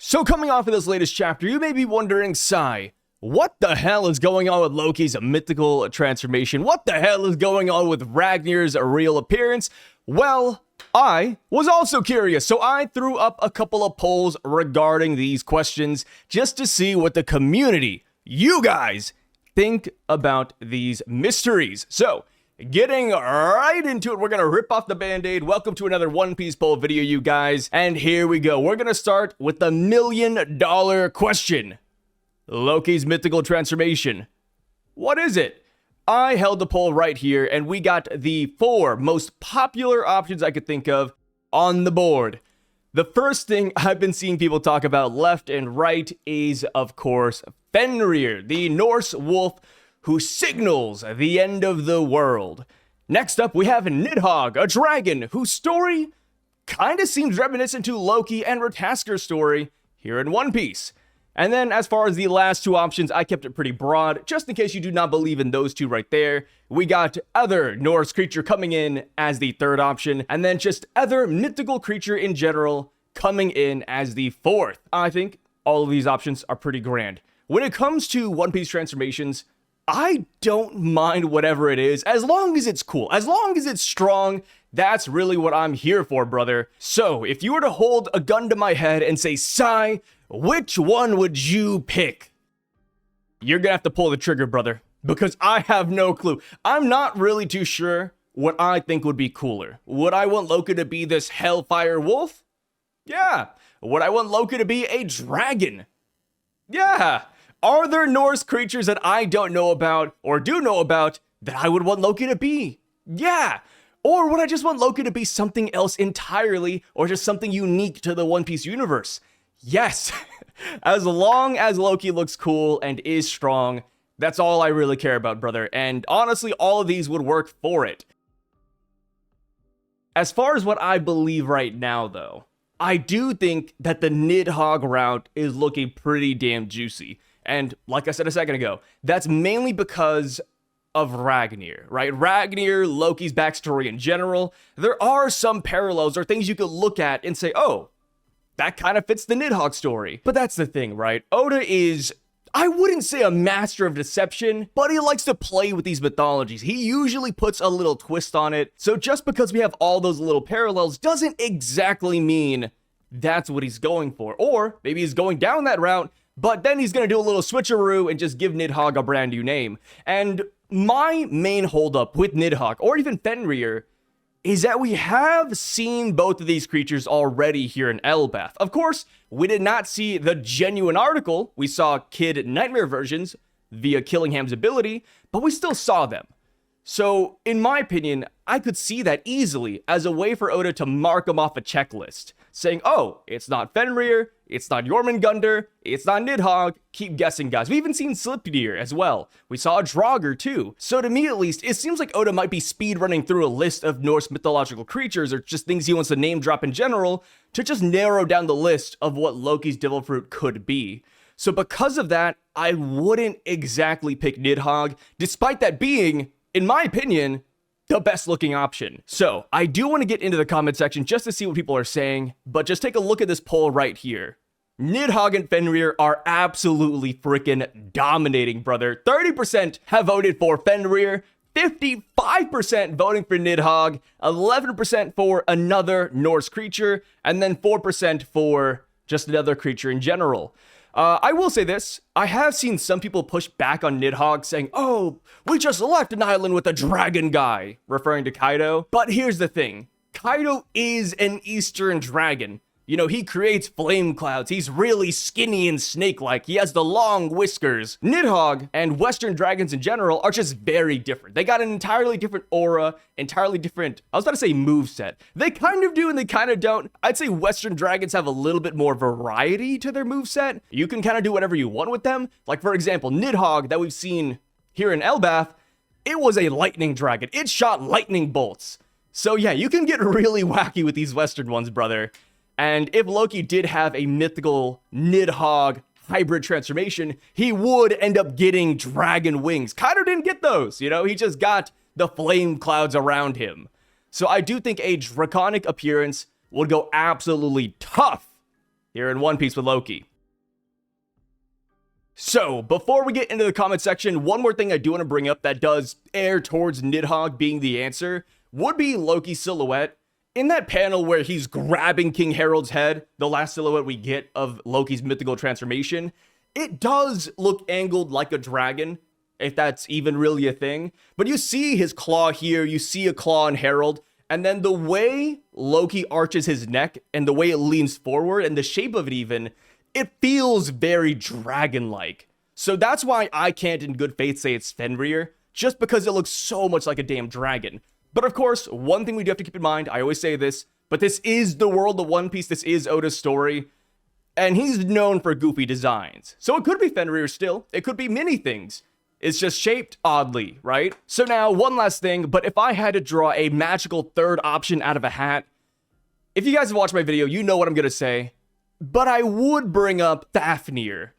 So coming off of this latest chapter, you may be wondering, Sai, what the hell is going on with Loki's mythical transformation? What the hell is going on with Ragnar's real appearance? Well, I was also curious, so I threw up a couple of polls regarding these questions just to see what the community, you guys, think about these mysteries. So, getting right into it, we're going to rip off the band-aid. Welcome to another One Piece poll video, you guys. And here we go. We're going to start with the $1 million question. Loki's mythical transformation. What is it? I held the poll right here, and we got the 4 most popular options I could think of on the board. The first thing I've been seeing people talk about left and right is, of course, Fenrir, the Norse wolf who signals the end of the world. Next up, we have Nidhogg, a dragon whose story kind of seems reminiscent to Loki and Rataskar's story here in One Piece. And then as far as the last 2 options, I kept it pretty broad, just in case you do not believe in those 2 right there. We got other Norse creature coming in as the 3rd option, and then just other mythical creature in general coming in as the 4th. I think all of these options are pretty grand. When it comes to One Piece transformations, I don't mind whatever it is, as long as it's cool, as long as it's strong. That's really what I'm here for, brother. So, if you were to hold a gun to my head and say, Sai, which one would you pick? You're gonna have to pull the trigger, brother, because I have no clue. I'm not really too sure what I think would be cooler. Would I want Loki to be this hellfire wolf? Yeah. Would I want Loki to be a dragon? Yeah. Are there Norse creatures that I don't know about or do know about that I would want Loki to be? Yeah. Or would I just want Loki to be something else entirely, or just something unique to the One Piece universe? Yes. As long as Loki looks cool and is strong, that's all I really care about, brother. And honestly, all of these would work for it. As far as what I believe right now, though, I do think that the Nidhogg route is looking pretty damn juicy. And like I said a second ago, that's mainly because of Ragnir, right? Ragnir, Loki's backstory in general. There are some parallels or things you could look at and say, oh, that kind of fits the Nidhogg story. But that's the thing, right? Oda is, I wouldn't say a master of deception, but he likes to play with these mythologies. He usually puts a little twist on it. So just because we have all those little parallels doesn't exactly mean that's what he's going for. Or maybe he's going down that route, but then he's going to do a little switcheroo and just give Nidhogg a brand new name. And my main holdup with Nidhogg, or even Fenrir, is that we have seen both of these creatures already here in Elbaf. Of course, we did not see the genuine article. We saw Kid Nightmare versions via Killingham's ability, but we still saw them. So, in my opinion, I could see that easily as a way for Oda to mark them off a checklist, saying, oh, it's not Fenrir, it's not Jormungandr, it's not Nidhogg, keep guessing, guys. We even seen Sleipnir as well. We saw a Draugr too. So to me at least, it seems like Oda might be speedrunning through a list of Norse mythological creatures or just things he wants to name drop in general to just narrow down the list of what Loki's devil fruit could be. So because of that, I wouldn't exactly pick Nidhogg, despite that being, in my opinion, the best looking option. So I do want to get into the comment section just to see what people are saying, but just take a look at this poll right here. Nidhogg and Fenrir are absolutely freaking dominating, brother. 30% have voted for Fenrir, 55% voting for Nidhogg, 11% for another Norse creature, and then 4% for just another creature in general. I will say this, I have seen some people push back on Nidhogg saying, oh, we just left an island with a dragon guy, referring to Kaido. But here's the thing, Kaido is an Eastern dragon. You know, he creates flame clouds. He's really skinny and snake-like. He has the long whiskers. Nidhogg and Western dragons in general are just very different. They got an entirely different aura, entirely different, I was about to say moveset. They kind of do and they kind of don't. I'd say Western dragons have a little bit more variety to their moveset. You can kind of do whatever you want with them. Like, for example, Nidhogg that we've seen here in Elbaf, it was a lightning dragon. It shot lightning bolts. So yeah, you can get really wacky with these Western ones, brother. And if Loki did have a mythical Nidhogg hybrid transformation, he would end up getting dragon wings. Kaido didn't get those, you know, he just got the flame clouds around him. So I do think a draconic appearance would go absolutely tough here in One Piece with Loki. So, before we get into the comment section, one more thing I do want to bring up that does err towards Nidhogg being the answer would be Loki's silhouette. In that panel where he's grabbing King Harold's head, the last silhouette we get of Loki's mythical transformation, it does look angled like a dragon, if that's even really a thing. But you see his claw here, you see a claw in Harold, and then the way Loki arches his neck and the way it leans forward and the shape of it even, it feels very dragon-like. So that's why I can't in good faith say it's Fenrir, just because it looks so much like a damn dragon. But of course, one thing we do have to keep in mind, I always say this, but this is the world of One Piece, this is Oda's story, and he's known for goofy designs. So it could be Fenrir still, it could be many things. It's just shaped oddly, right? So now, one last thing, but if I had to draw a magical third option out of a hat, if you guys have watched my video, you know what I'm gonna say. But I would bring up Fafnir.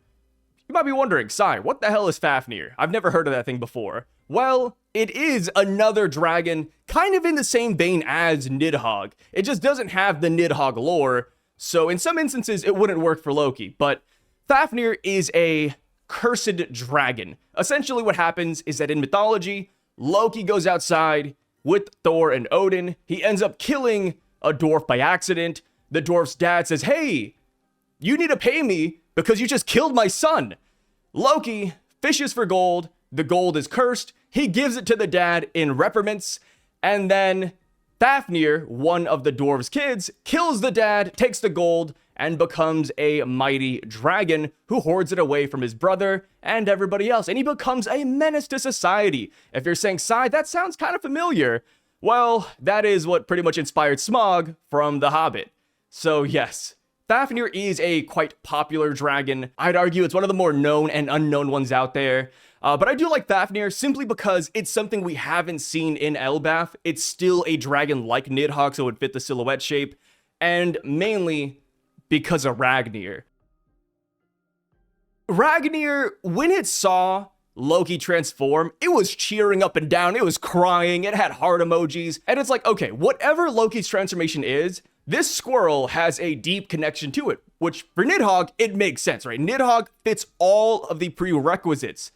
You might be wondering, Sai, what the hell is Fafnir? I've never heard of that thing before. Well, it is another dragon, kind of in the same vein as Nidhogg. It just doesn't have the Nidhogg lore, so in some instances it wouldn't work for Loki. But Fafnir is a cursed dragon. Essentially what happens is that in mythology, Loki goes outside with Thor and Odin. He ends up killing a dwarf by accident. The dwarf's dad says, "Hey, you need to pay me because you just killed my son." Loki fishes for gold. The gold is cursed. He gives it to the dad in reprimands. And then Fafnir, one of the dwarf's kids, kills the dad, takes the gold, and becomes a mighty dragon who hoards it away from his brother and everybody else. And he becomes a menace to society. If you're saying, Sai, that sounds kind of familiar. Well, that is what pretty much inspired Smaug from The Hobbit. So yes, Fafnir is a quite popular dragon. I'd argue it's one of the more known and unknown ones out there. But I do like Fafnir simply because it's something we haven't seen in Elbaf. It's still a dragon like Nidhogg, so it would fit the silhouette shape. And mainly because of Ragnir. Ragnir, when it saw Loki transform, it was cheering up and down, it was crying, it had heart emojis, and it's like, okay, whatever Loki's transformation is, this squirrel has a deep connection to it, which for Nidhogg, it makes sense, right? Nidhogg fits all of the prerequisites.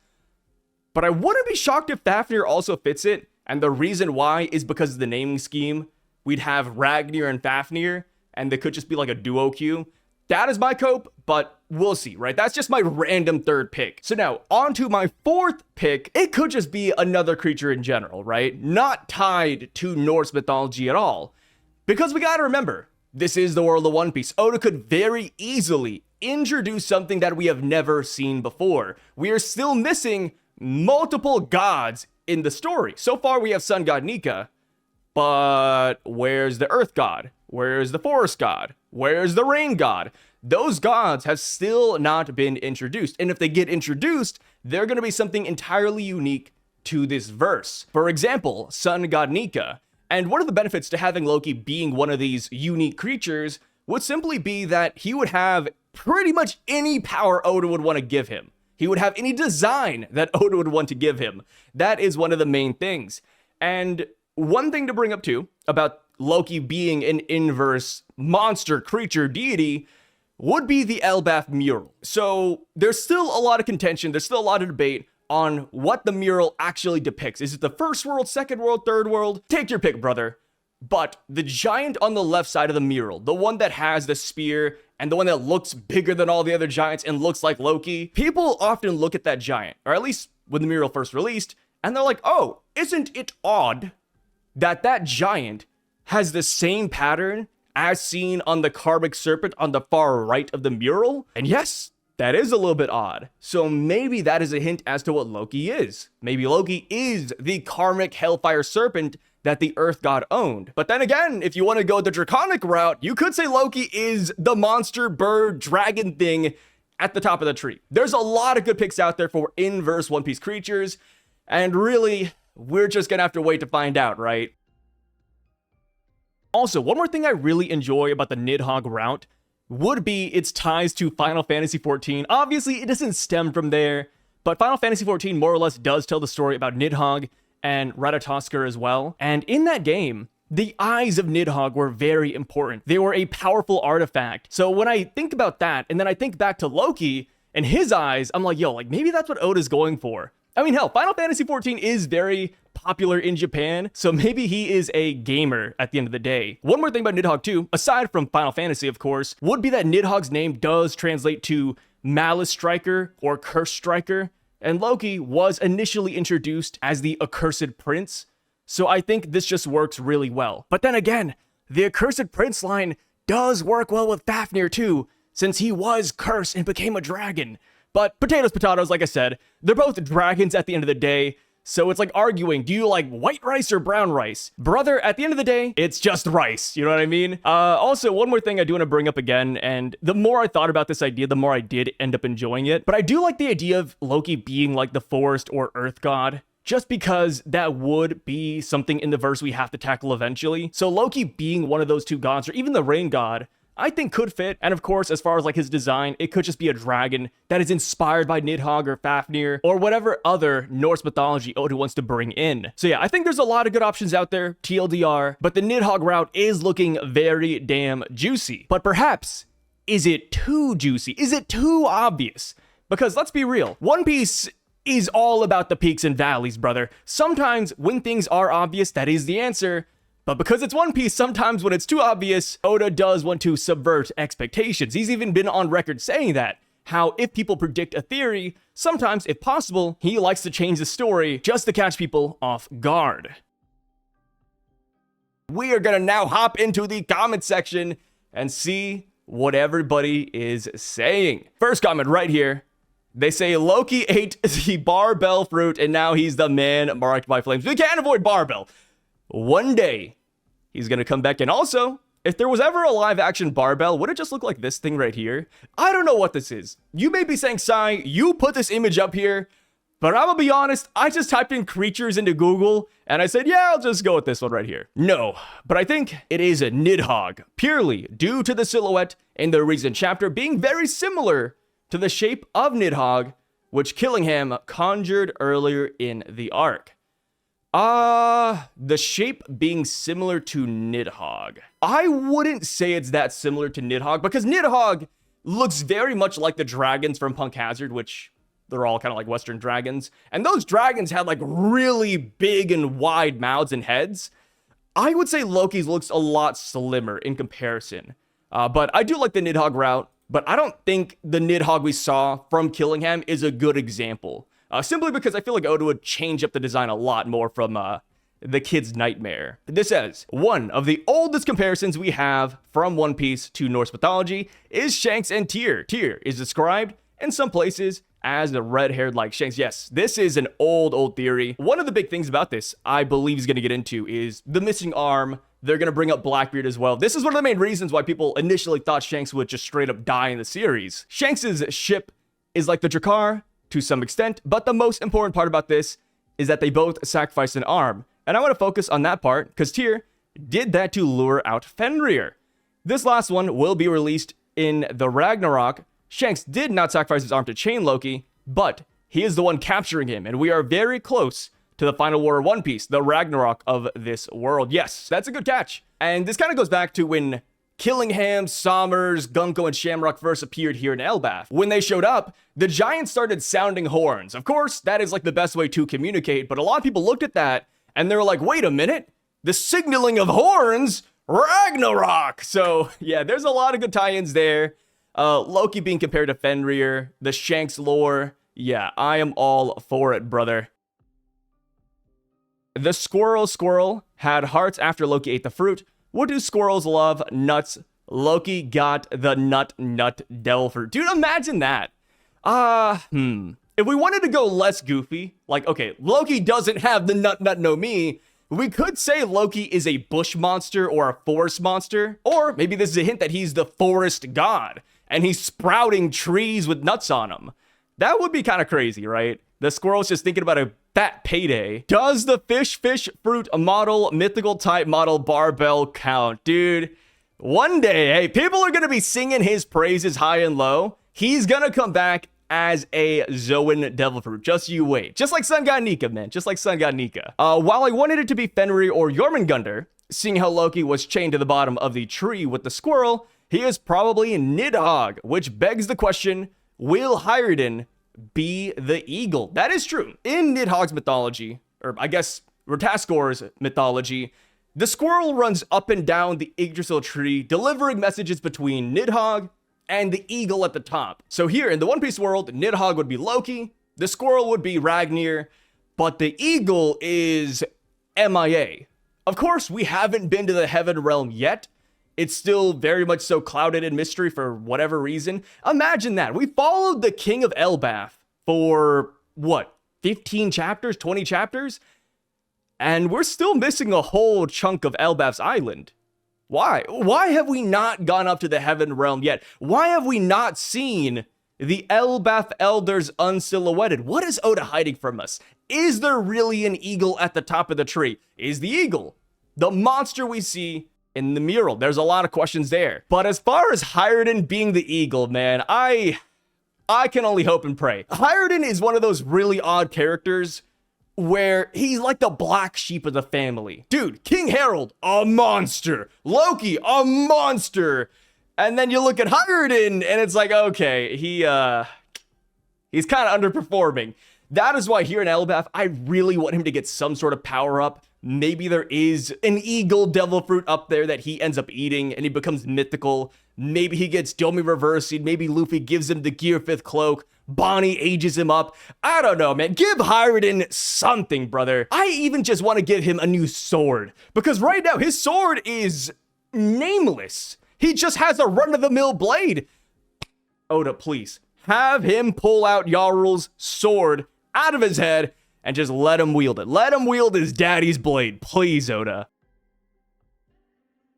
But I wouldn't be shocked if Fafnir also fits it, and the reason why is because of the naming scheme. We'd have Ragnir and Fafnir, and they could just be like a duo queue. That is my cope, but we'll see, right? That's just my random third pick. So now, on to my fourth pick. It could just be another creature in general, right? Not tied to Norse mythology at all. Because we gotta remember, this is the world of One Piece. Oda could very easily introduce something that we have never seen before. We are still missing multiple gods in the story. So far, we have sun god Nika, but where's the earth god? Where's the forest god? Where's the rain god? Those gods have still not been introduced. And if they get introduced, they're going to be something entirely unique to this verse. For example, sun god Nika. And one of the benefits to having Loki being one of these unique creatures would simply be that he would have pretty much any power Oda would want to give him. He would have any design that Oda would want to give him. That is one of the main things. And one thing to bring up too about Loki being an inverse monster creature deity would be the Elbaf mural. So there's still a lot of contention, there's still a lot of debate on what the mural actually depicts. Is it the first world, second world, third world? Take your pick, brother. But the giant on the left side of the mural, the one that has the spear and the one that looks bigger than all the other giants and looks like Loki, people often look at that giant, or at least when the mural first released, and they're like, oh, isn't it odd that that giant has the same pattern as seen on the karmic serpent on the far right of the mural? And yes, that is a little bit odd. So maybe that is a hint as to what Loki is. Maybe Loki is the karmic hellfire serpent that the earth god owned. But then again, if you want to go the draconic route, you could say Loki is the monster bird dragon thing at the top of the tree. There's a lot of good picks out there for inverse One Piece creatures, and really, we're just gonna have to wait to find out, right? Also, one more thing I really enjoy about the Nidhogg route would be its ties to Final Fantasy XIV. Obviously, it doesn't stem from there, but Final Fantasy XIV more or less does tell the story about Nidhogg and Ratatoskr as well. And in that game, the eyes of Nidhogg were very important. They were a powerful artifact. So when I think about that, and then I think back to Loki and his eyes, I'm like, yo, like maybe that's what Oda's going for. I mean, hell, Final Fantasy XIV is very popular in Japan, so maybe he is a gamer at the end of the day. One more thing about Nidhogg too, aside from Final Fantasy, of course, would be that Nidhogg's name does translate to Malice Striker or Curse Striker, and Loki was initially introduced as the Accursed Prince, so I think this just works really well. But then again, the Accursed Prince line does work well with Fafnir too, since he was cursed and became a dragon. But potatoes, potatoes, like I said, they're both dragons at the end of the day. So it's like arguing, do you like white rice or brown rice? Brother, at the end of the day, it's just rice. You know what I mean? Also, one more thing I do want to bring up again, and the more I thought about this idea, the more I did end up enjoying it. But I do like the idea of Loki being like the forest or earth god, just because that would be something in the verse we have to tackle eventually. So Loki being one of those two gods, or even the rain god, I think could fit. And of course, as far as like his design, it could just be a dragon that is inspired by Nidhogg or Fafnir or whatever other Norse mythology Oda wants to bring in. So yeah, I think there's a lot of good options out there, TLDR, but the Nidhogg route is looking very damn juicy. But perhaps, is it too juicy? Is it too obvious? Because let's be real, One Piece is all about the peaks and valleys, brother. Sometimes when things are obvious, that is the answer. But because it's One Piece, sometimes when it's too obvious, Oda does want to subvert expectations. He's even been on record saying that. How if people predict a theory, sometimes, if possible, he likes to change the story just to catch people off guard. We are gonna now hop into the comment section and see what everybody is saying. First comment right here. They say Loki ate the barbell fruit and now he's the man marked by flames. We can't avoid barbell. One day, he's going to come back. And also, if there was ever a live action barbell, would it just look like this thing right here? I don't know what this is. You may be saying, Sai, you put this image up here, but I'm going to be honest, I just typed in creatures into Google, and I said, yeah, I'll just go with this one right here. No, but I think it is a Nidhogg, purely due to the silhouette in the recent chapter being very similar to the shape of Nidhogg, which Killingham conjured earlier in the arc. The shape being similar to Nidhogg. I wouldn't say it's that similar to Nidhogg because Nidhogg looks very much like the dragons from Punk Hazard, which they're all kind of like Western dragons. And those dragons had like really big and wide mouths and heads. I would say Loki's looks a lot slimmer in comparison. But I do like the Nidhogg route, but I don't think the Nidhogg we saw from Killingham is a good example. Simply because I feel like Oda would change up the design a lot more from the kid's nightmare. This says, one of the oldest comparisons we have from One Piece to Norse mythology is Shanks and Tyr. Tyr is described in some places as the red-haired like Shanks. Yes, this is an old theory. One of the big things about this I believe he's going to get into is the missing arm. They're going to bring up Blackbeard as well. This is one of the main reasons why people initially thought Shanks would just straight up die in the series. Shanks' ship is like the Drakkar, to some extent, but the most important part about this is that they both sacrificed an arm. And I want to focus on that part because Tyr did that to lure out Fenrir. This last one will be released in the Ragnarok. Shanks did not sacrifice his arm to chain Loki, but he is the one capturing him, and we are very close to the final war of One Piece, the Ragnarok of this world. Yes, that's a good catch. And this kind of goes back to when Killingham, Sommers, Gunko, and Shamrock first appeared here in Elbaf. When they showed up, the giants started sounding horns. Of course, that is like the best way to communicate, but a lot of people looked at that and they were like, wait a minute, the signaling of horns? Ragnarok! So yeah, there's a lot of good tie-ins there. Loki being compared to Fenrir, the Shanks lore. Yeah, I am all for it, brother. The squirrel had hearts after Loki ate the fruit. What do squirrels love? Nuts. Loki got the nut devil fruit. Dude, imagine that. If we wanted to go less goofy, like, okay, Loki doesn't have the nut no me, we could say Loki is a bush monster or a forest monster. Or maybe this is a hint that he's the forest god, and he's sprouting trees with nuts on them. That would be kind of crazy, right? The squirrel's just thinking about a fat payday. Does the fish fruit model, mythical type model barbell count? Dude, one day, hey, people are going to be singing his praises high and low. He's going to come back as a Zoan devil fruit. Just you wait. Just like Sun God Nika, man. Just like Sun God Nika. While I wanted it to be Fenrir or Jormungandr, seeing how Loki was chained to the bottom of the tree with the squirrel, he is probably Nidhogg, which begs the question, will Hyrden be the eagle? That is true. In Nidhogg's mythology, or I guess Rataskor's mythology, the squirrel runs up and down the Yggdrasil tree, delivering messages between Nidhogg and the eagle at the top. So here in the One Piece world, Nidhogg would be Loki, the squirrel would be Ragnir, but the eagle is MIA. Of course, we haven't been to the Heaven Realm yet. It's still very much so clouded in mystery for whatever reason. Imagine that. We followed the King of Elbaf for, what, 15 chapters, 20 chapters? And we're still missing a whole chunk of Elbaf's island. Why? Why have we not gone up to the Heaven Realm yet? Why have we not seen the Elbaf elders unsilhouetted? What is Oda hiding from us? Is there really an eagle at the top of the tree? Is the eagle the monster we see in the mural? There's a lot of questions there. But as far as Hyrden being the eagle, man, I can only hope and pray. Hyrden is one of those really odd characters where he's like the black sheep of the family. Dude, King Harold, a monster. Loki, a monster. And then you look at Hyrden and it's like, okay, he's kind of underperforming. That is why here in Elbaf, I really want him to get some sort of power up. Maybe there is an eagle devil fruit up there that he ends up eating and he becomes mythical. Maybe he gets Domi reversed. Maybe Luffy gives him the Gear 5th cloak. Bonnie ages him up. I don't know, man. Give Hyrden something, brother. I even just want to give him a new sword. Because right now, his sword is nameless. He just has a run-of-the-mill blade. Oda, please. Have him pull out Yarl's sword out of his head and just let him wield it. Let him wield his daddy's blade. Please, Oda.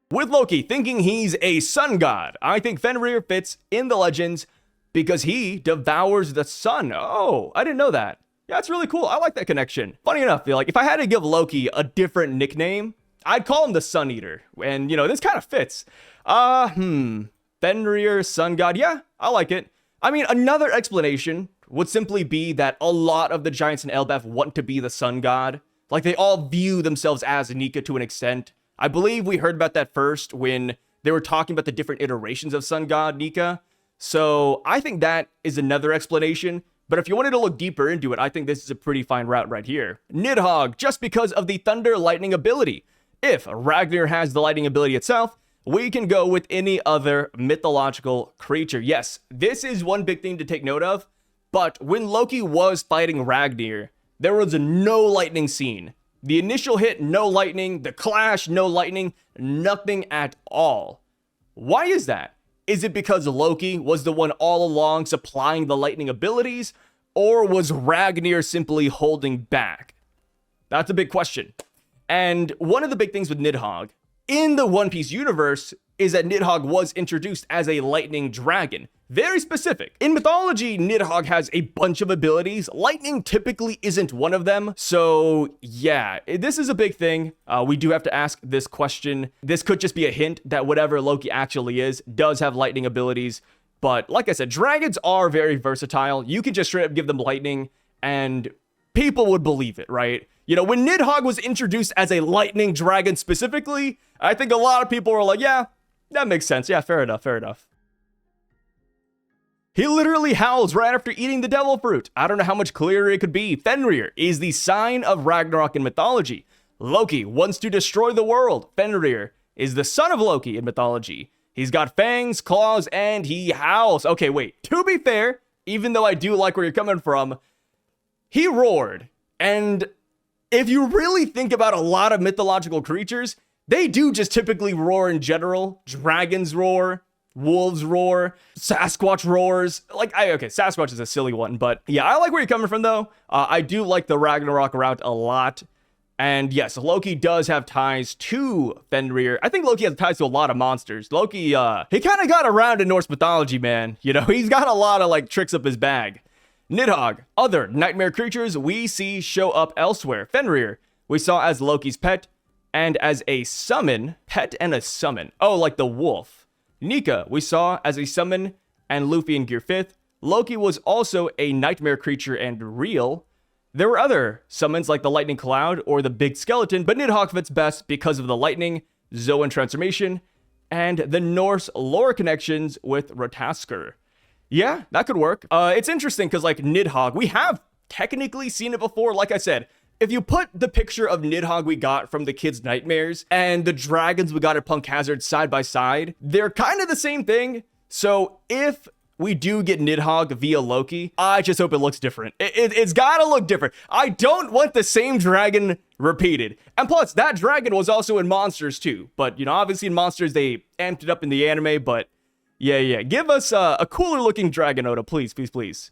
With Loki thinking he's a sun god, I think Fenrir fits in the legends because he devours the sun. Oh, I didn't know that. Yeah, that's really cool. I like that connection. Funny enough, like if I had to give Loki a different nickname, I'd call him the Sun Eater. And, you know, this kind of fits. Fenrir, sun god. Yeah, I like it. I mean, another explanation would simply be that a lot of the giants in Elbaf want to be the sun god. Like, they all view themselves as Nika to an extent. I believe we heard about that first when they were talking about the different iterations of sun god Nika. So I think that is another explanation. But if you wanted to look deeper into it, I think this is a pretty fine route right here. Nidhogg, just because of the thunder lightning ability. If Ragnar has the lightning ability itself, we can go with any other mythological creature. Yes, this is one big thing to take note of. But when Loki was fighting Ragnir, there was no lightning scene. The initial hit, no lightning. The clash, no lightning. Nothing at all. Why is that? Is it because Loki was the one all along supplying the lightning abilities? Or was Ragnir simply holding back? That's a big question. And one of the big things with Nidhogg in the One Piece universe is that Nidhogg was introduced as a lightning dragon. Very specific. In mythology, Nidhogg has a bunch of abilities. Lightning typically isn't one of them. So yeah, this is a big thing. We do have to ask this question. This could just be a hint that whatever Loki actually is does have lightning abilities. But like I said, dragons are very versatile. You can just straight up give them lightning and people would believe it, right? You know, when Nidhogg was introduced as a lightning dragon specifically, I think a lot of people were like, yeah, that makes sense. Yeah, fair enough, fair enough. He literally howls right after eating the devil fruit. I don't know how much clearer it could be. Fenrir is the sign of Ragnarok in mythology. Loki wants to destroy the world. Fenrir is the son of Loki in mythology. He's got fangs, claws, and he howls. Okay, wait. To be fair, even though I do like where you're coming from, he roared. And if you really think about a lot of mythological creatures, they do just typically roar in general. Dragons roar, wolves roar, Sasquatch roars. Okay, Sasquatch is a silly one, but yeah, I like where you're coming from though. I do like the Ragnarok route a lot. And yes, Loki does have ties to Fenrir. I think Loki has ties to a lot of monsters. Loki, he kind of got around in Norse mythology, man. You know, he's got a lot of tricks up his bag. Nidhogg, other nightmare creatures we see show up elsewhere. Fenrir, we saw as Loki's pet and as a summon. Pet and a summon. Oh, like the wolf. Nika, we saw as a summon and Luffy in Gear 5th. Loki was also a nightmare creature and real. There were other summons like the lightning cloud or the big skeleton, but Nidhogg fits best because of the lightning, Zoan transformation, and the Norse lore connections with Ratasker. Yeah, that could work. It's interesting because like Nidhogg, we have technically seen it before. Like I said, if you put the picture of Nidhogg we got from the Kids' Nightmares and the dragons we got at Punk Hazard side by side, they're kind of the same thing. So if we do get Nidhogg via Loki, I just hope it looks different. It's gotta look different. I don't want the same dragon repeated. And plus, that dragon was also in Monsters too. But, you know, obviously in Monsters, they amped it up in the anime. But yeah. Give us a cooler looking dragon, Oda. Please.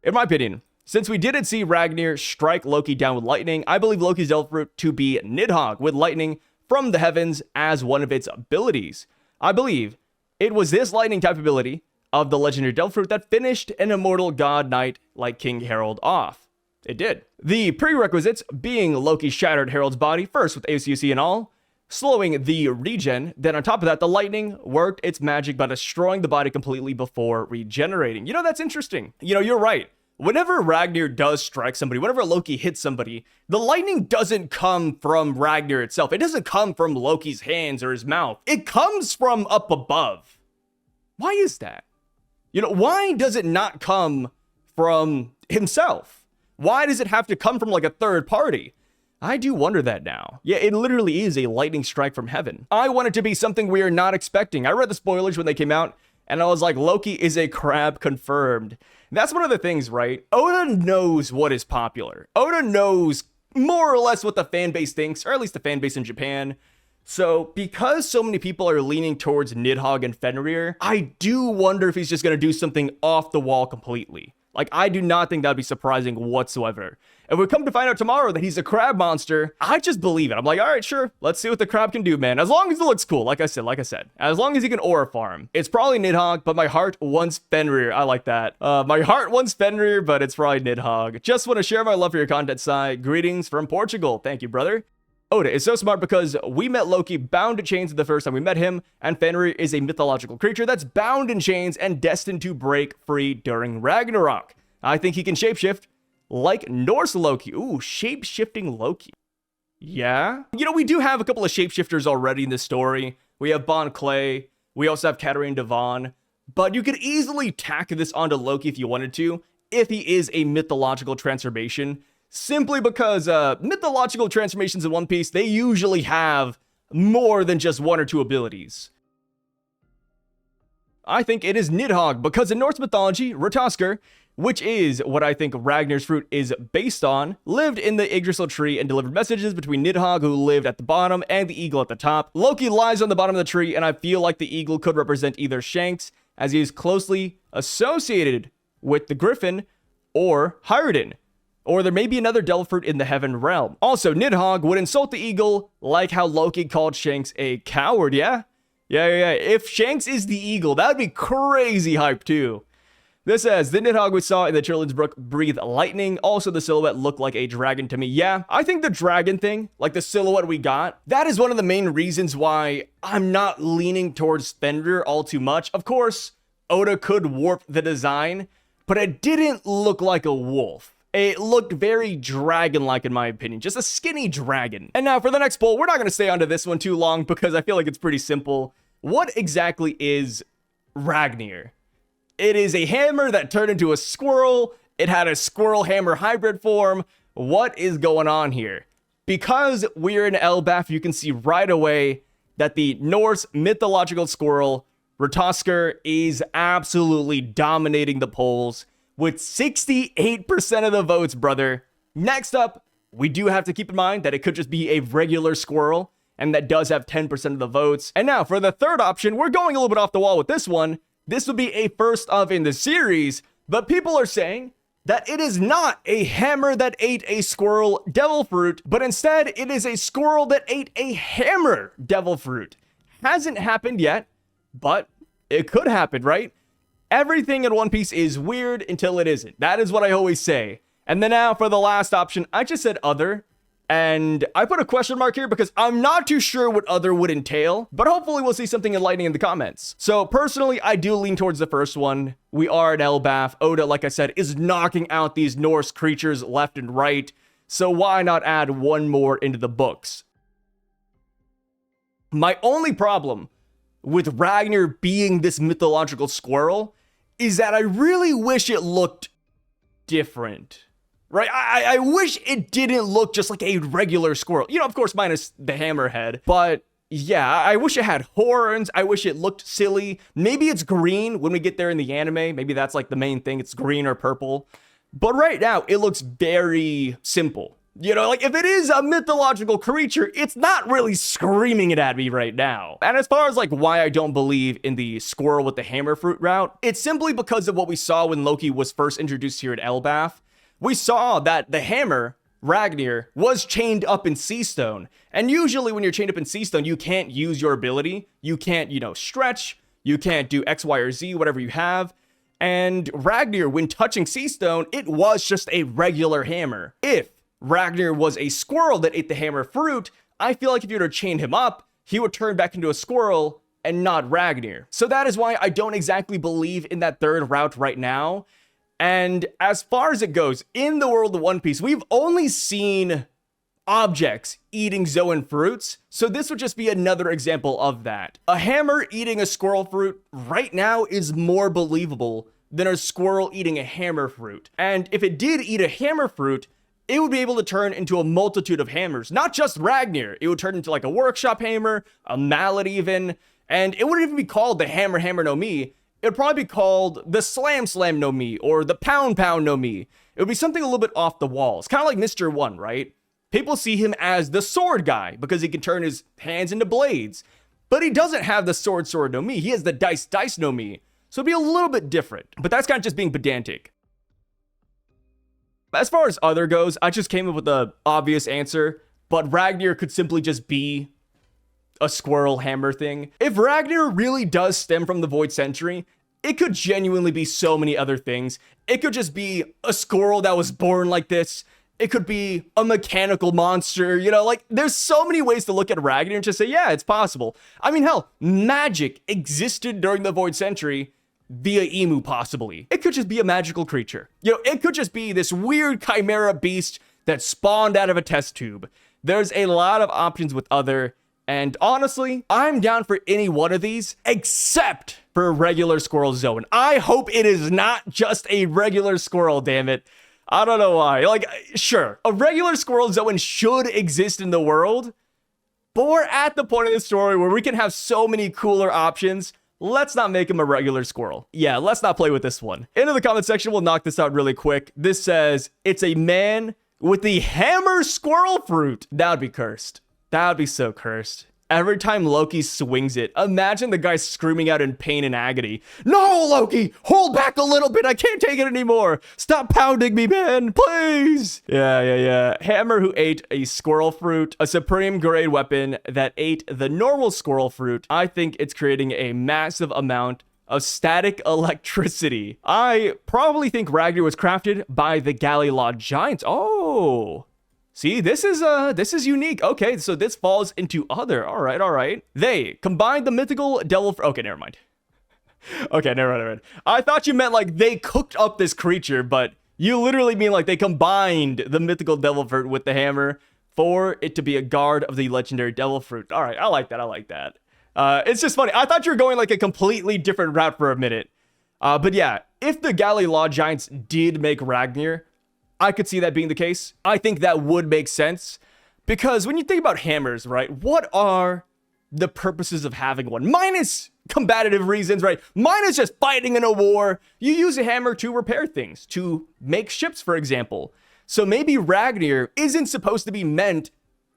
In my opinion, since we didn't see Ragnir strike Loki down with lightning, I believe Loki's Devil Fruit to be Nidhogg with lightning from the heavens as one of its abilities. I believe it was this lightning type ability of the legendary Devil Fruit that finished an immortal god knight like King Harold off. It did. The prerequisites being Loki shattered Harold's body, first with ACUC and all, slowing the regen. Then on top of that, the lightning worked its magic by destroying the body completely before regenerating. You know, that's interesting. You know, you're right. Whenever Ragnir does strike somebody, whenever Loki hits somebody, the lightning doesn't come from Ragnir itself. It doesn't come from Loki's hands or his mouth. It comes from up above. Why is that? You know, why does it not come from himself? Why does it have to come from like a third party? I do wonder that now. Yeah, it literally is a lightning strike from heaven. I want it to be something we are not expecting. I read the spoilers when they came out, and I was like, Loki is a crab confirmed. That's one of the things, right? Oda knows what is popular. Oda knows more or less what the fan base thinks, or at least the fan base in Japan. So because so many people are leaning towards Nidhogg and Fenrir, I do wonder if he's just going to do something off the wall completely. Like, I do not think that'd be surprising whatsoever. If we come to find out tomorrow that he's a crab monster, I just believe it. I'm like, all right, sure. Let's see what the crab can do, man. As long as it looks cool, like I said. As long as he can aura farm. It's probably Nidhogg, but my heart wants Fenrir. I like that. My heart wants Fenrir, but it's probably Nidhogg. Just want to share my love for your content, Sai. Greetings from Portugal. Thank you, brother. Oda is so smart because we met Loki bound to chains the first time we met him, and Fenrir is a mythological creature that's bound in chains and destined to break free during Ragnarok. I think he can shapeshift like Norse Loki. Ooh, shape-shifting Loki. Yeah? You know, we do have a couple of shapeshifters already in this story. We have Bon Clay. We also have Katarina Devon. But you could easily tack this onto Loki if you wanted to, if he is a mythological transformation. Simply because mythological transformations in One Piece, they usually have more than just one or two abilities. I think it is Nidhogg, because in Norse mythology, Ratasker, which is what I think Ragnar's fruit is based on, lived in the Yggdrasil tree and delivered messages between Nidhogg, who lived at the bottom, and the eagle at the top. Loki lies on the bottom of the tree, and I feel like the eagle could represent either Shanks, as he is closely associated with the griffin, or Hyrden. Or there may be another devil fruit in the heaven realm. Also, Nidhogg would insult the eagle, like how Loki called Shanks a coward, yeah? Yeah. If Shanks is the eagle, that would be crazy hype too. This says, the Nidhogg we saw in the Children's Brook breathed lightning. Also, the silhouette looked like a dragon to me. Yeah, I think the dragon thing, like the silhouette we got, that is one of the main reasons why I'm not leaning towards Fenrir all too much. Of course, Oda could warp the design, but it didn't look like a wolf. It looked very dragon-like in my opinion, just a skinny dragon. And now for the next poll, we're not going to stay onto this one too long because I feel like it's pretty simple. What exactly is Ragnir? It is a hammer that turned into a squirrel. It had a squirrel hammer hybrid form. What is going on here? Because we're in Elbaf, you can see right away that the Norse mythological squirrel, Ratasker, is absolutely dominating the polls with 68% of the votes, brother. Next up, we do have to keep in mind that it could just be a regular squirrel, and that does have 10% of the votes. And now for the third option, we're going a little bit off the wall with this one. This would be a first of in the series, but people are saying that it is not a hammer that ate a squirrel devil fruit, but instead it is a squirrel that ate a hammer devil fruit. Hasn't happened yet, but it could happen, right? Everything in One Piece is weird until it isn't. That is what I always say. And then now for the last option, I just said other. And I put a question mark here because I'm not too sure what other would entail, but hopefully we'll see something enlightening in the comments. So personally, I do lean towards the first one. We are at Elbaf. Oda, like I said, is knocking out these Norse creatures left and right. So why not add one more into the books? My only problem with Ragnar being this mythological squirrel is that I really wish it looked different. Right? I wish it didn't look just like a regular squirrel. You know, of course, minus the hammerhead. But yeah, I wish it had horns. I wish it looked silly. Maybe it's green when we get there in the anime. Maybe that's like the main thing. It's green or purple. But right now, it looks very simple. You know, like if it is a mythological creature, it's not really screaming it at me right now. And as far as like why I don't believe in the squirrel with the hammer fruit route, it's simply because of what we saw when Loki was first introduced here at Elbaf. We saw that the hammer, Ragnir, was chained up in Seastone. And usually when you're chained up in Seastone, you can't use your ability. You can't, stretch. You can't do X, Y, or Z, whatever you have. And Ragnir, when touching Seastone, it was just a regular hammer. If Ragnir was a squirrel that ate the hammer fruit, I feel like if you were to chain him up, he would turn back into a squirrel and not Ragnir. So that is why I don't exactly believe in that third route right now. And as far as it goes, in the world of One Piece, we've only seen objects eating Zoan fruits, so this would just be another example of that. A hammer eating a squirrel fruit right now is more believable than a squirrel eating a hammer fruit. And if it did eat a hammer fruit, it would be able to turn into a multitude of hammers, not just Ragnir. It would turn into like a workshop hammer, a mallet even, and it wouldn't even be called the hammer hammer no mi. It would probably be called the Slam Slam no Mi or the Pound Pound no Mi. It would be something a little bit off the walls. Kind of like Mr. One, right? People see him as the sword guy because he can turn his hands into blades. But he doesn't have the sword no Mi. He has the dice no Mi. So it'd be a little bit different. But that's kind of just being pedantic. As far as other goes, I just came up with the obvious answer. But Ragnir could simply just be a squirrel hammer thing. If Ragnar really does stem from the Void Century, it could genuinely be so many other things. It could just be a squirrel that was born like this. It could be a mechanical monster, like there's so many ways to look at Ragnar and just say, yeah, it's possible. I mean, hell, magic existed during the Void Century via Emu possibly. It could just be a magical creature. It could just be this weird chimera beast that spawned out of a test tube. There's a lot of options with other. And honestly, I'm down for any one of these except for a regular squirrel Zoan. I hope it is not just a regular squirrel, damn it. I don't know why. Like, sure, a regular squirrel Zoan should exist in the world, but we're at the point of the story where we can have so many cooler options. Let's not make him a regular squirrel. Yeah, let's not play with this one. Into the comment section, we'll knock this out really quick. This says, it's a man with the hammer squirrel fruit. That would be cursed. That would be so cursed. Every time Loki swings it, imagine the guy screaming out in pain and agony. No, Loki, hold back a little bit. I can't take it anymore. Stop pounding me, man, please. Yeah. Hammer who ate a squirrel fruit, a supreme grade weapon that ate the normal squirrel fruit. I think it's creating a massive amount of static electricity. I probably think Ragnar was crafted by the Galley Law Giants. Oh. See, this is unique. Okay, so this falls into other. All right. They combined the mythical devil. Okay, never mind. Okay, never mind. I thought you meant like they cooked up this creature, but you literally mean like they combined the mythical devil fruit with the hammer for it to be a guard of the legendary devil fruit. All right, I like that. It's just funny. I thought you were going like a completely different route for a minute. But yeah, if the Galley Law Giants did make Ragnir, I could see that being the case. I think that would make sense because when you think about hammers, right, what are the purposes of having one? Minus combative reasons, right? Minus just fighting in a war. You use a hammer to repair things, to make ships, for example. So maybe Ragnir isn't supposed to be meant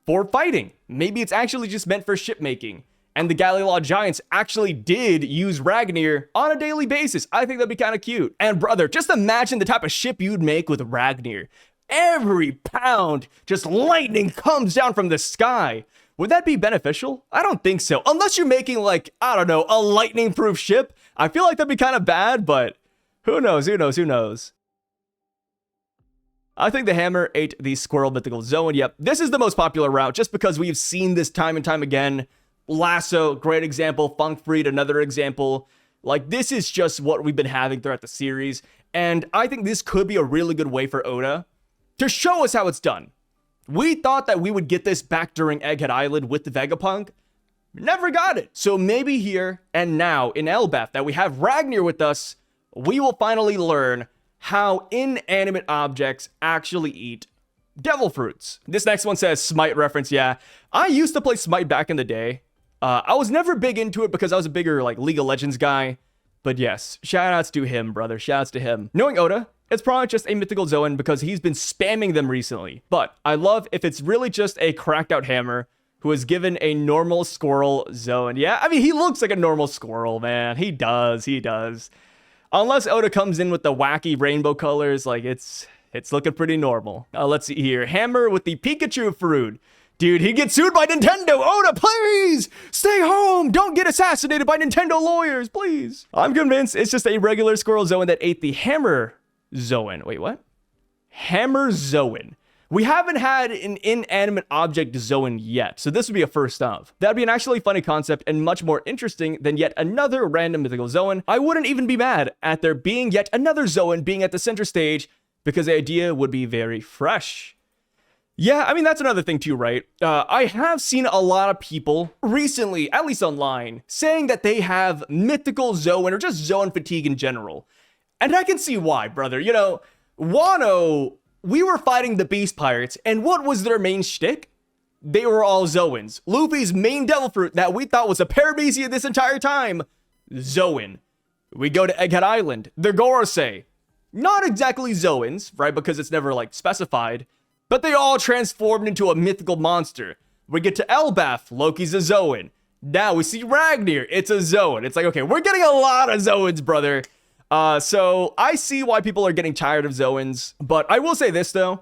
for fighting. Maybe it's actually just meant for ship making. And the Galley Law Giants actually did use Ragnir on a daily basis. I think that'd be kind of cute. And brother, just imagine the type of ship you'd make with Ragnir. Every pound, just lightning comes down from the sky. Would that be beneficial? I don't think so. Unless you're making like, I don't know, a lightning-proof ship. I feel like that'd be kind of bad, but who knows? I think the hammer ate the squirrel mythical Zoan. Yep, this is the most popular route just because we've seen this time and time again. Lasso, great example. Funkfried, another example. Like, this is just what we've been having throughout the series. And I think this could be a really good way for Oda to show us how it's done. We thought that we would get this back during Egghead Island with the Vegapunk. Never got it. So maybe here and now in Elbaf that we have Ragnir with us, we will finally learn how inanimate objects actually eat devil fruits. This next one says Smite reference. Yeah, I used to play Smite back in the day. I was never big into it because I was a bigger like League of Legends guy. But yes, shoutouts to him, brother. Shoutouts to him. Knowing Oda, it's probably just a mythical Zoan because he's been spamming them recently. But I love if it's really just a cracked out hammer who is given a normal squirrel Zoan. Yeah, I mean, he looks like a normal squirrel, man. He does. Unless Oda comes in with the wacky rainbow colors, like it's looking pretty normal. Let's see here. Hammer with the Pikachu fruit. Dude, he gets sued by Nintendo. Oda, please stay home. Don't get assassinated by Nintendo lawyers, please. I'm convinced it's just a regular squirrel Zoan that ate the hammer Zoan. Wait, what? Hammer Zoan. We haven't had an inanimate object Zoan yet, so this would be a first of. That'd be an actually funny concept and much more interesting than yet another random mythical Zoan. I wouldn't even be mad at there being yet another Zoan being at the center stage because the idea would be very fresh. Yeah, I mean, that's another thing too, right? I have seen a lot of people recently, at least online, saying that they have mythical Zoan or just Zoan fatigue in general. And I can see why, brother. You know, Wano, we were fighting the Beast Pirates, and what was their main shtick? They were all Zoans. Luffy's main devil fruit that we thought was a Paramecia this entire time, Zoan. We go to Egghead Island, the Gorosei. Not exactly Zoans, right? Because it's never, like, specified. But they all transformed into a mythical monster. We get to Elbaf, Loki's a Zoan. Now we see Ragnir, it's a Zoan. It's like, okay, we're getting a lot of Zoans, brother. So I see why people are getting tired of Zoans, but I will say this though,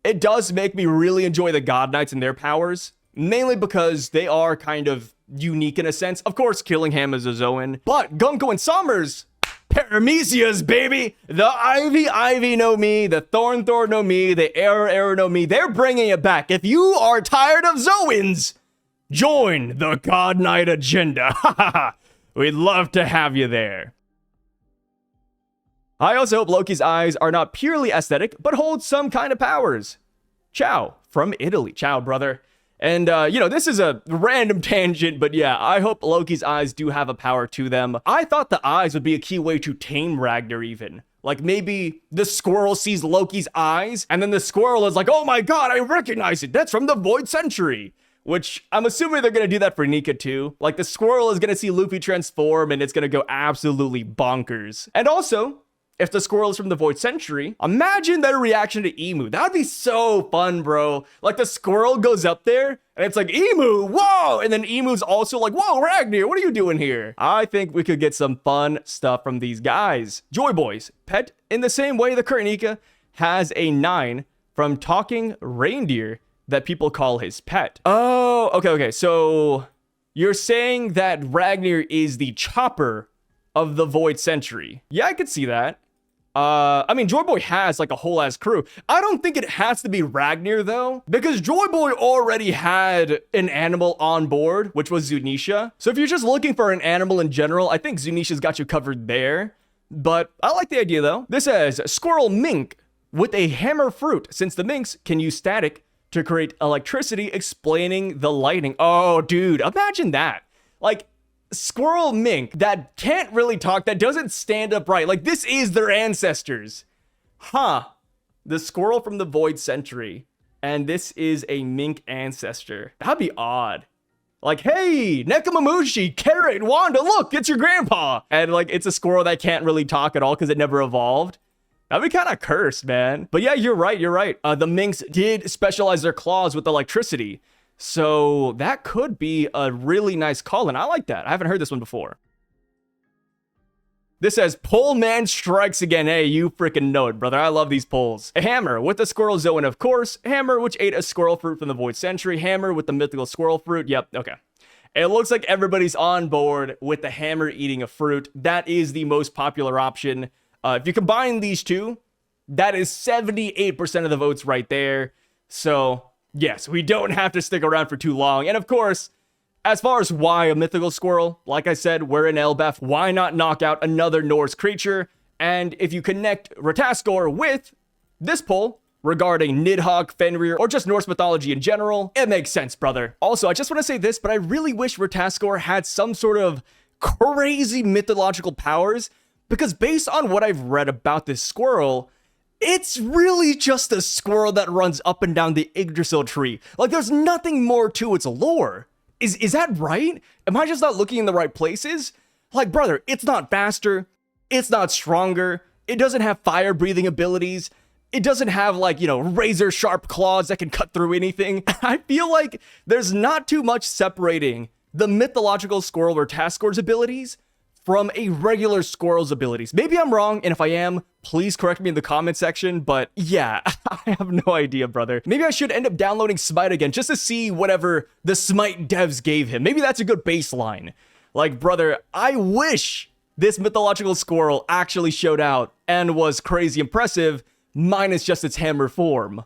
it does make me really enjoy the God Knights and their powers, mainly because they are kind of unique in a sense. Of course, Killingham is a Zoan, but Gunko and Summers, Paramecias, baby! The Ivy no me, the Thorn no me, the Arrow no me, they're bringing it back. If you are tired of Zoans, join the God Knight agenda. We'd love to have you there. I also hope Loki's eyes are not purely aesthetic, but hold some kind of powers. Ciao, from Italy. Ciao, brother. And, you know, this is a random tangent, but yeah, I hope Loki's eyes do have a power to them. I thought the eyes would be a key way to tame Ragnar even. Like, maybe the squirrel sees Loki's eyes, and then the squirrel is like, oh my god, I recognize it. That's from the Void Century. Which, I'm assuming they're going to do that for Nika too. Like, the squirrel is going to see Luffy transform, and it's going to go absolutely bonkers. And also, if the squirrel is from the Void Century, imagine their reaction to Emu. That would be so fun, bro. Like, the squirrel goes up there, and it's like, Emu, whoa! And then Emu's also like, whoa, Ragnir, what are you doing here? I think we could get some fun stuff from these guys. Joy Boys, pet in the same way the current Nika has a 9 from talking reindeer that people call his pet. Oh, okay. So you're saying that Ragnir is the chopper of the Void Century. Yeah, I could see that. I mean, Joy Boy has like a whole ass crew. I don't think it has to be Ragnir though, because Joy Boy already had an animal on board, which was Zunisha. So if you're just looking for an animal in general, I think Zunisha's got you covered there. But I like the idea though. This says squirrel mink with a hammer fruit, since the minks can use static to create electricity, explaining the lightning. Oh, dude, imagine that. Like, squirrel mink that can't really talk, that doesn't stand upright. Like, this is their ancestors. Huh. The squirrel from the Void Century. And this is a mink ancestor. That'd be odd. Like, hey, Nekomamushi, Carrot, Wanda, look, it's your grandpa. And, like, it's a squirrel that can't really talk at all because it never evolved. That'd be kind of cursed, man. But yeah, you're right. The minks did specialize their claws with electricity. So that could be a really nice call, and I like that. I haven't heard this one before. This says, Pole Man strikes again. Hey, you freaking know it, brother. I love these polls. A hammer with the squirrel Zoan, of course. Hammer, which ate a squirrel fruit from the Void Century. Hammer with the mythical squirrel fruit. Yep, okay. It looks like everybody's on board with the hammer eating a fruit. That is the most popular option. If you combine these two, That is 78% of the votes right there. So, yes, we don't have to stick around for too long. And of course, as far as why a mythical squirrel, like I said, we're in Elbaf. Why not knock out another Norse creature? And if you connect Ratascor with this poll regarding Nidhogg, Fenrir, or just Norse mythology in general, it makes sense, brother. Also, I just want to say this, but I really wish Ratascor had some sort of crazy mythological powers, because based on what I've read about this squirrel, it's really just a squirrel that runs up and down the Yggdrasil tree. Like, there's nothing more to its lore. Is that right? Am I just not looking in the right places? Like, brother, it's not faster. It's not stronger. It doesn't have fire-breathing abilities. It doesn't have, like, you know, razor-sharp claws that can cut through anything. I feel like there's not too much separating the mythological squirrel Ratascor's abilities from a regular squirrel's abilities. Maybe I'm wrong, and if I am, please correct me in the comment section, but yeah, I have no idea, brother. Maybe I should end up downloading Smite again just to see whatever the Smite devs gave him. Maybe that's a good baseline. Like, brother, I wish this mythological squirrel actually showed out and was crazy impressive, minus just its hammer form.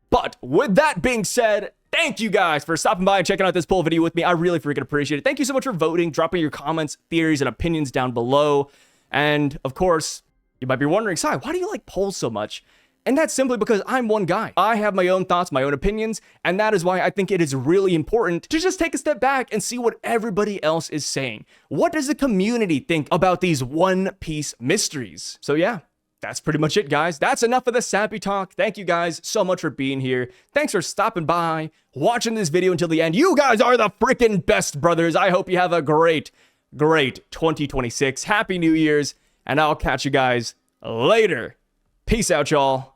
But with that being said, thank you guys for stopping by and checking out this poll video with me. I really freaking appreciate it. Thank you so much for voting, dropping your comments, theories, and opinions down below. And of course, you might be wondering, Sai, why do you like polls so much? And that's simply because I'm one guy. I have my own thoughts, my own opinions, and that is why I think it is really important to just take a step back and see what everybody else is saying. What does the community think about these One Piece mysteries? So yeah, that's pretty much it, guys. That's enough of the sappy talk. Thank you guys so much for being here. Thanks for stopping by, watching this video until the end. You guys are the freaking best, brothers. I hope you have a great 2026. Happy New Year's, and I'll catch you guys later. Peace out, y'all.